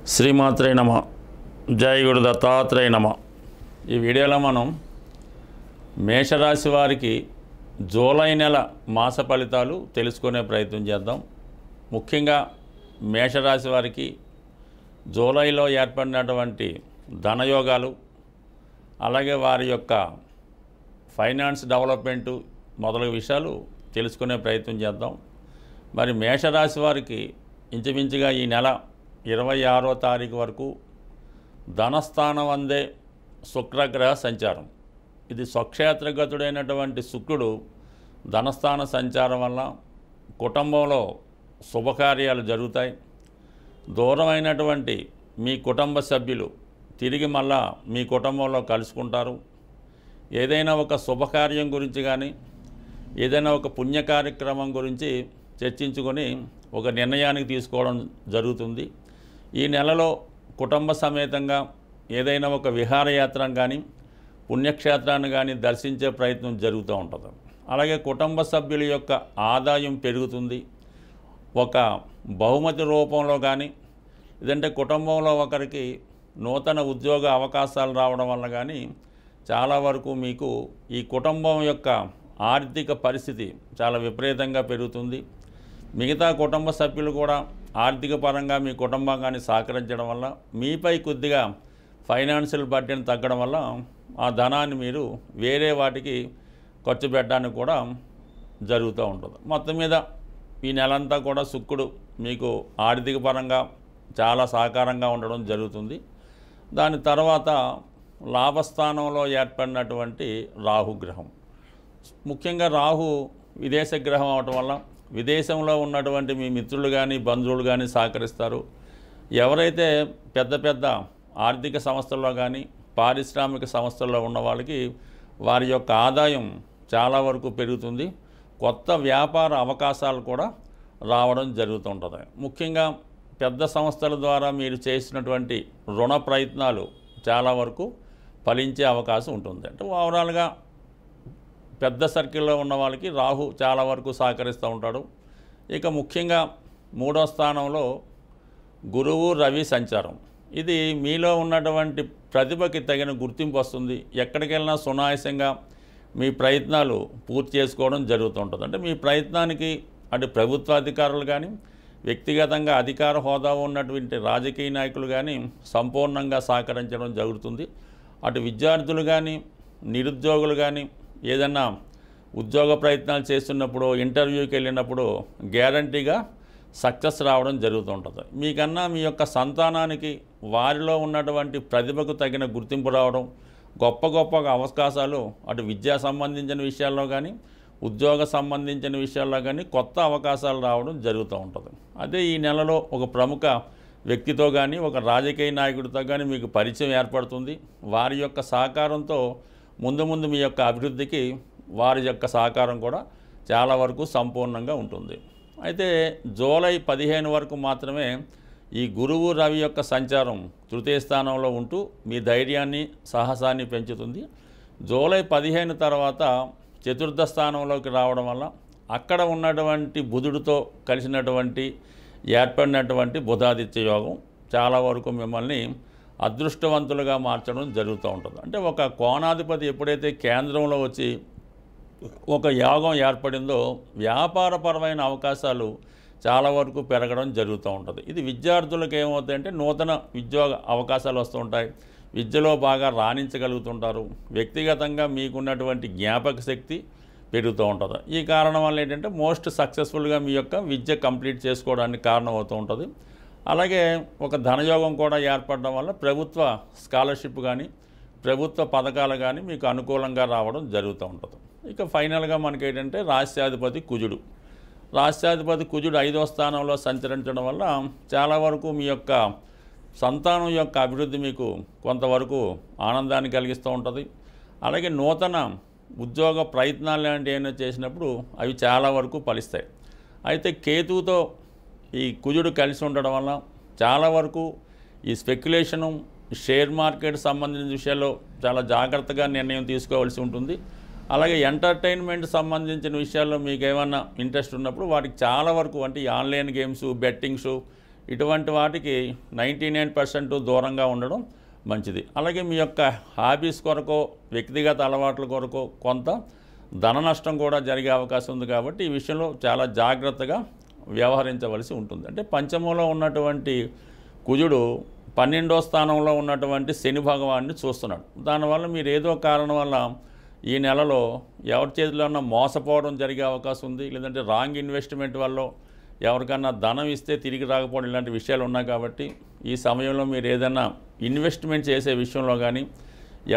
శ్రీమాత్రే నమ. జై గురు దత్తాత్రేయ నమ. ఈ వీడియోలో మనం మేషరాశి వారికి జూలై నెల మాస ఫలితాలు తెలుసుకునే ప్రయత్నం చేద్దాం. ముఖ్యంగా మేషరాశి వారికి జూలైలో ఏర్పడినటువంటి ధనయోగాలు, అలాగే వారి యొక్క ఫైనాన్స్ డెవలప్మెంటు మొదలగు విషయాలు తెలుసుకునే ప్రయత్నం చేద్దాం. మరి మేషరాశి వారికి ఇంచుమించుగా ఈ నెల 26వ తారీఖు వరకు ధనస్థానం అందే శుక్రగ్రహ సంచారం. ఇది స్వక్షేత్రగతుడైనటువంటి శుక్రుడు ధనస్థాన సంచారం వల్ల కుటుంబంలో శుభకార్యాలు జరుగుతాయి. దూరమైనటువంటి మీ కుటుంబ సభ్యులు తిరిగి మళ్ళా మీ కుటుంబంలో కలుసుకుంటారు. ఏదైనా ఒక శుభకార్యం గురించి కానీ ఏదైనా ఒక పుణ్య కార్యక్రమం గురించి చర్చించుకొని ఒక నిర్ణయానికి తీసుకోవడం జరుగుతుంది. ఈ నెలలో కుటుంబ సమేతంగా ఏదైనా ఒక విహారయాత్రను కానీ పుణ్యక్షేత్రాన్ని కానీ దర్శించే ప్రయత్నం జరుగుతూ ఉంటుంది. అలాగే కుటుంబ సభ్యుల యొక్క ఆదాయం పెరుగుతుంది. ఒక బహుమతి రూపంలో కానీ లేదంటే కుటుంబంలో ఒకరికి నూతన ఉద్యోగ అవకాశాలు రావడం వల్ల కానీ చాలా వరకు మీకు ఈ కుటుంబం యొక్క ఆర్థిక పరిస్థితి చాలా విపరీతంగా పెరుగుతుంది. మిగతా కుటుంబ సభ్యులు కూడా ఆర్థిక పరంగా మీ కుటుంబాన్ని సహకరించడం వల్ల మీపై కొద్దిగా ఫైనాన్షియల్ బర్డెన్ తగ్గడం వల్ల ఆ ధనాన్ని మీరు వేరే వాటికి ఖర్చు పెట్టడానికి కూడా జరుగుతూ ఉంటుంది. మొత్తం మీద ఈ నెలంతా కూడా శుక్రుడు మీకు ఆర్థిక పరంగా చాలా సహకారంగా ఉండడం జరుగుతుంది. దాని తర్వాత లాభస్థానంలో ఏర్పడినటువంటి రాహుగ్రహం, ముఖ్యంగా రాహు విదేశ గ్రహం అవటం వల్ల విదేశంలో ఉన్నటువంటి మీ మిత్రులు కానీ బంధువులు కానీ సహకరిస్తారు. ఎవరైతే పెద్ద పెద్ద ఆర్థిక సంస్థల్లో కానీ పారిశ్రామిక సంస్థల్లో ఉన్న వాళ్ళకి వారి యొక్క ఆదాయం చాలా వరకు పెరుగుతుంది. కొత్త వ్యాపార అవకాశాలు కూడా రావడం జరుగుతుంటుంది. ముఖ్యంగా పెద్ద సంస్థల ద్వారా మీరు చేసినటువంటి రుణ ప్రయత్నాలు చాలా వరకు ఫలించే అవకాశం ఉంటుంది. అంటే ఓవరాల్గా పెద్ద సర్కిల్లో ఉన్న వాళ్ళకి రాహు చాలా వరకు సహకరిస్తూ ఉంటాడు. ఇక ముఖ్యంగా 3వ స్థానంలో గురువు రవి సంచారం. ఇది మీలో ఉన్నటువంటి ప్రతిభకి తగిన గుర్తింపు వస్తుంది. ఎక్కడికి వెళ్ళినా సునాయాసంగా మీ ప్రయత్నాలు పూర్తి చేసుకోవడం జరుగుతుంటుంది. అంటే మీ ప్రయత్నానికి అటు ప్రభుత్వ అధికారులు కానీ వ్యక్తిగతంగా అధికార హోదా ఉన్నటువంటి రాజకీయ నాయకులు కానీ సంపూర్ణంగా సహకరించడం జరుగుతుంది. అటు విద్యార్థులు కానీ నిరుద్యోగులు కానీ ఏదన్నా ఉద్యోగ ప్రయత్నాలు చేస్తున్నప్పుడు ఇంటర్వ్యూకి వెళ్ళినప్పుడు గ్యారంటీగా సక్సెస్ రావడం జరుగుతుంటుంది. మీకన్నా మీ యొక్క సంతానానికి వారిలో ఉన్నటువంటి ప్రతిభకు తగిన గుర్తింపు రావడం, గొప్ప గొప్ప అవకాశాలు అటు విద్యా సంబంధించిన విషయాల్లో కానీ ఉద్యోగ సంబంధించిన విషయాల్లో కానీ కొత్త అవకాశాలు రావడం జరుగుతూ ఉంటుంది. అదే ఈ నెలలో ఒక ప్రముఖ వ్యక్తితో కానీ ఒక రాజకీయ నాయకుడితో కానీ మీకు పరిచయం ఏర్పడుతుంది. వారి యొక్క సహకారంతో ముందు ముందు మీ యొక్క అభివృద్ధికి వారి యొక్క సహకారం కూడా చాలా వరకు సంపూర్ణంగా ఉంటుంది. అయితే జూలై 15 వరకు మాత్రమే ఈ గురువు రవి యొక్క సంచారం తృతీయ స్థానంలో ఉంటూ మీ ధైర్యాన్ని సాహసాన్ని పెంచుతుంది. జూలై 15 తర్వాత చతుర్థ స్థానంలోకి రావడం వల్ల అక్కడ ఉన్నటువంటి బుధుడితో కలిసినటువంటి ఏర్పడినటువంటి బుధాదిత్య యోగం చాలా వరకు మిమ్మల్ని అదృష్టవంతులుగా మార్చడం జరుగుతూ ఉంటుంది. అంటే ఒక కోణాధిపతి ఎప్పుడైతే కేంద్రంలో వచ్చి ఒక యోగం ఏర్పడిందో వ్యాపారపరమైన అవకాశాలు చాలా వరకు పెరగడం జరుగుతూ ఉంటుంది. ఇది విద్యార్థులకు ఏమవుతాయంటే నూతన ఉద్యోగ అవకాశాలు వస్తూ ఉంటాయి. విద్యలో బాగా రాణించగలుగుతుంటారు. వ్యక్తిగతంగా మీకున్నటువంటి జ్ఞాపక శక్తి పెరుగుతూ ఉంటుంది. ఈ కారణం వల్ల ఏంటంటే మోస్ట్ సక్సెస్ఫుల్గా మీ యొక్క విద్య కంప్లీట్ చేసుకోవడానికి కారణం అవుతూ ఉంటుంది. అలాగే ఒక ధనయోగం కూడా ఏర్పడడం వల్ల ప్రభుత్వ స్కాలర్షిప్ కానీ ప్రభుత్వ పథకాలు కానీ మీకు అనుకూలంగా రావడం జరుగుతూ ఉంటుంది. ఇక ఫైనల్గా మనకి ఏంటంటే రాష్ట్రాధిపతి కుజుడు 5వ స్థానంలో సంచరించడం వల్ల చాలా వరకు మీ యొక్క సంతానం యొక్క అభివృద్ధి మీకు కొంతవరకు ఆనందాన్ని కలిగిస్తూ ఉంటుంది. అలాగే నూతన ఉద్యోగ ప్రయత్నాలు లాంటివి ఏమైనా చేసినప్పుడు అవి చాలా వరకు ఫలిస్తాయి. అయితే కేతువుతో ఈ కుజుడు కలిసి ఉండడం వల్ల చాలా వరకు ఈ స్పెక్యులేషను షేర్ మార్కెట్ సంబంధించిన విషయాల్లో చాలా జాగ్రత్తగా నిర్ణయం తీసుకోవాల్సి ఉంటుంది. అలాగే ఎంటర్టైన్మెంట్ సంబంధించిన విషయాల్లో మీకు ఏమన్నా ఇంట్రెస్ట్ ఉన్నప్పుడు వాటికి చాలా వరకు అంటే ఈ ఆన్లైన్ గేమ్స్ బెట్టింగ్స్ ఇటువంటి వాటికి 99% దూరంగా ఉండడం మంచిది. అలాగే మీ యొక్క హాబీస్ కొరకో వ్యక్తిగత అలవాట్ల కొరకో కొంత ధన నష్టం కూడా జరిగే అవకాశం ఉంది. కాబట్టి ఈ విషయంలో చాలా జాగ్రత్తగా వ్యవహరించవలసి ఉంటుంది. అంటే పంచమంలో ఉన్నటువంటి కుజుడు 12వ స్థానంలో ఉన్నటువంటి శని భగవాన్ని చూస్తున్నాడు. దానివల్ల మీరు ఏదో కారణం వల్ల ఈ నెలలో ఎవరి చేతిలోన్నా మోసపోవడం జరిగే అవకాశం ఉంది. లేదంటే రాంగ్ ఇన్వెస్ట్మెంట్ వల్ల ఎవరికన్నా ధనం ఇస్తే తిరిగి రాకపోవడం ఇలాంటి విషయాలు ఉన్నాయి. కాబట్టి ఈ సమయంలో మీరు ఏదైనా ఇన్వెస్ట్మెంట్ చేసే విషయంలో కానీ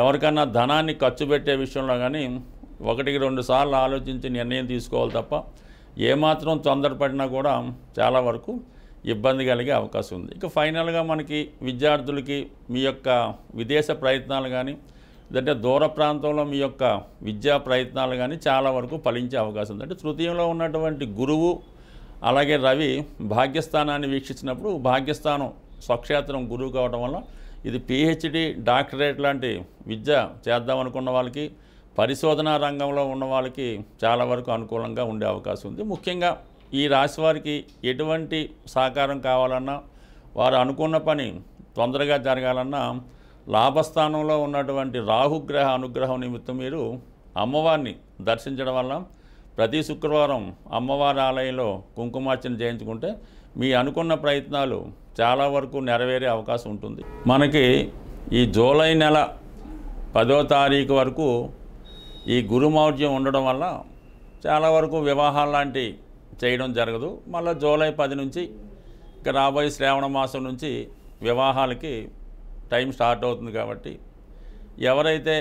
ఎవరికన్నా ధనాన్ని ఖర్చు పెట్టే విషయంలో కానీ 1-2 సార్లు ఆలోచించి నిర్ణయం తీసుకోవాలి తప్ప ఏమాత్రం తొందరపడినా కూడా చాలా వరకు ఇబ్బంది కలిగే అవకాశం ఉంది. ఇక ఫైనల్గా మనకి విద్యార్థులకి మీ యొక్క విదేశ ప్రయత్నాలు కానీ లేదంటే దూర ప్రాంతంలో మీ యొక్క విద్యా ప్రయత్నాలు కానీ చాలా వరకు ఫలించే అవకాశం ఉంది. అంటే తృతీయంలో ఉన్నటువంటి గురువు అలాగే రవి భాగ్యస్థానాన్ని వీక్షించినప్పుడు భాగ్యస్థానం స్వక్షేత్రం గురువు కావడం వల్ల ఇది పిహెచ్డి డాక్టరేట్ లాంటి విద్య చేద్దామనుకున్న వాళ్ళకి పరిశోధనా రంగంలో ఉన్న వాళ్ళకి చాలా వరకు అనుకూలంగా ఉండే అవకాశం ఉంది. ముఖ్యంగా ఈ రాశి వారికి ఎటువంటి సహకారం కావాలన్నా వారు అనుకున్న పని తొందరగా జరగాలన్నా లాభస్థానంలో ఉన్నటువంటి రాహుగ్రహ అనుగ్రహం నిమిత్తం మీరు అమ్మవారిని దర్శించడం వల్ల ప్రతి శుక్రవారం అమ్మవారి ఆలయంలో కుంకుమార్చన చేయించుకుంటే మీ అనుకున్న ప్రయత్నాలు చాలా వరకు నెరవేరే అవకాశం ఉంటుంది. మనకి ఈ జూలై నెల 10వ తారీఖు వరకు ఈ గురుమౌర్యం ఉండడం వల్ల చాలా వరకు వివాహాలు లాంటి చేయడం జరగదు. మళ్ళీ జూలై 10 నుంచి ఇక రాబోయే శ్రావణ మాసం నుంచి వివాహాలకి టైం స్టార్ట్ అవుతుంది. కాబట్టి ఎవరైతే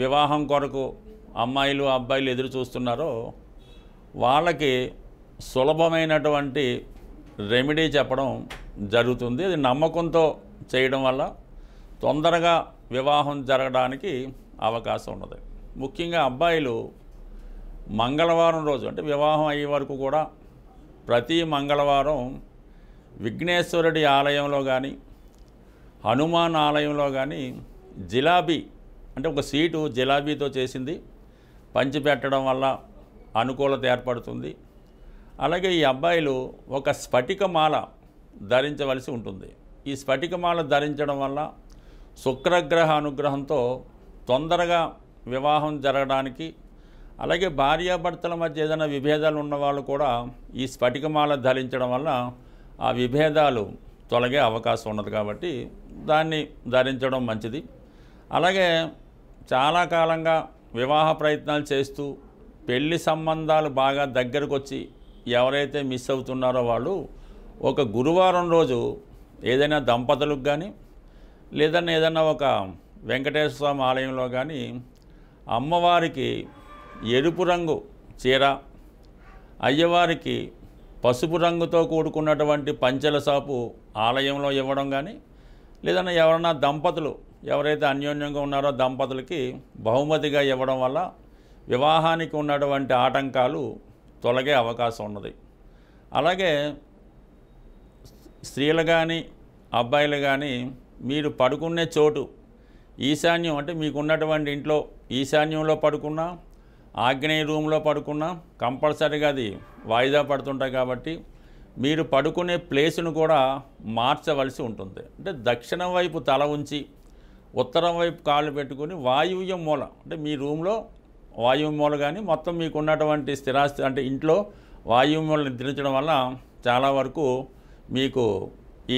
వివాహం కొరకు అమ్మాయిలు అబ్బాయిలు ఎదురు చూస్తున్నారో వాళ్ళకి సులభమైనటువంటి రెమెడీ చెప్పడం జరుగుతుంది. అది నమ్మకంతో చేయడం వల్ల తొందరగా వివాహం జరగడానికి అవకాశం ఉన్నది. ముఖ్యంగా అబ్బాయిలు మంగళవారం రోజు అంటే వివాహం అయ్యే వరకు కూడా ప్రతి మంగళవారం విఘ్నేశ్వరుడి ఆలయంలో కానీ హనుమాన్ ఆలయంలో కానీ జిలాబీ అంటే ఒక సీటు జిలాబీతో చేసింది పంచిపెట్టడం వల్ల అనుకూలత ఏర్పడుతుంది. అలాగే ఈ అబ్బాయిలు ఒక స్ఫటికమాల ధరించవలసి ఉంటుంది. ఈ స్ఫటికమాల ధరించడం వల్ల శుక్రగ్రహ అనుగ్రహంతో తొందరగా వివాహం జరగడానికి అలాగే భార్యాభర్తల మధ్య ఏదైనా విభేదాలు ఉన్నవాళ్ళు కూడా ఈ స్ఫటికమాల ధరించడం వల్ల ఆ విభేదాలు తొలగే అవకాశం ఉన్నది. కాబట్టి దాన్ని ధరించడం మంచిది. అలాగే చాలా కాలంగా వివాహ ప్రయత్నాలు చేస్తూ పెళ్లి సంబంధాలు బాగా దగ్గరకు వచ్చి ఎవరైతే మిస్ అవుతున్నారో వాళ్ళు ఒక గురువారం రోజు ఏదైనా దంపతులకు కానీ లేదన్నా ఏదన్నా ఒక వెంకటేశ్వర స్వామి ఆలయంలో కానీ అమ్మవారికి ఎరుపు రంగు చీర అయ్యవారికి పసుపు రంగుతో కూడుకున్నటువంటి పంచెల సాపు ఆలయంలో ఇవ్వడం కానీ లేదన్నా ఎవరన్నా దంపతులు ఎవరైతే అన్యోన్యంగా ఉన్నారో దంపతులకి బహుమతిగా ఇవ్వడం వల్ల వివాహానికి ఉన్నటువంటి ఆటంకాలు తొలగే అవకాశం ఉన్నది. అలాగే స్త్రీలు కానీ అబ్బాయిలు కానీ మీరు పడుకునే చోటు ఈశాన్యం అంటే మీకున్నటువంటి ఇంట్లో ఈశాన్యంలో పడుకున్నా ఆగ్నేయ రూమ్లో పడుకున్నా కంపల్సరీగా అది వాయిదా పడుతుంటాయి. కాబట్టి మీరు పడుకునే ప్లేసును కూడా మార్చవలసి ఉంటుంది. అంటే దక్షిణం వైపు తల ఉంచి ఉత్తరం వైపు కాళ్ళు పెట్టుకుని వాయువ్య మూల అంటే మీ రూమ్లో వాయువ్య మూల కానీ మొత్తం మీకు ఉన్నటువంటి స్థిరాస్తి అంటే ఇంట్లో వాయువ్య మూల నిద్రించడం వల్ల చాలా వరకు మీకు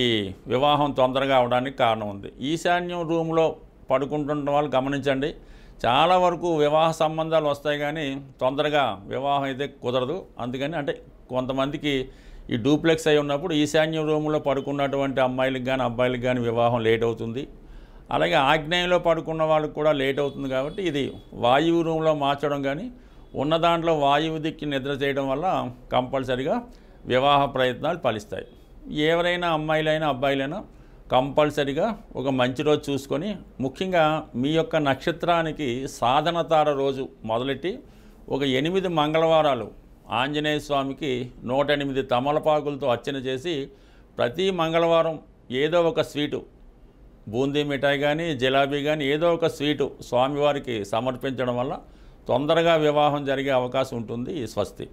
ఈ వివాహం తొందరగా అవడానికి కారణం ఉంది. ఈశాన్యం రూమ్లో పడుకుంటున్న వాళ్ళు గమనించండి, చాలా వరకు వివాహ సంబంధాలు వస్తాయి కానీ తొందరగా వివాహం అయితే కుదరదు. అందుకని అంటే కొంతమందికి ఈ డూప్లెక్స్ అయి ఉన్నప్పుడు ఈశాన్యం రూమ్లో పడుకున్నటువంటి అమ్మాయిలకు కానీ అబ్బాయిలకు కానీ వివాహం లేట్ అవుతుంది. అలాగే ఆగ్నేయంలో పడుకున్న వాళ్ళకి కూడా లేట్ అవుతుంది. కాబట్టి ఇది వాయువు రూమ్లో మార్చడం కానీ ఉన్న దాంట్లో వాయువు దిక్కి నిద్ర చేయడం వల్ల కంపల్సరిగా వివాహ ప్రయత్నాలు ఫలిస్తాయి. ఎవరైనా అమ్మాయిలైనా అబ్బాయిలైనా కంపల్సరిగా ఒక మంచి రోజు చూసుకొని ముఖ్యంగా మీ యొక్క నక్షత్రానికి సాధన తార రోజు మొదలెట్టి ఒక 8 మంగళవారాలు ఆంజనేయ స్వామికి 108 తమలపాకులతో అర్చన చేసి ప్రతి మంగళవారం ఏదో ఒక స్వీటు బూందీ మిఠాయి కానీ జిలాబీ కానీ ఏదో ఒక స్వీటు స్వామివారికి సమర్పించడం వల్ల తొందరగా వివాహం జరిగే అవకాశం ఉంటుంది. స్వస్తి.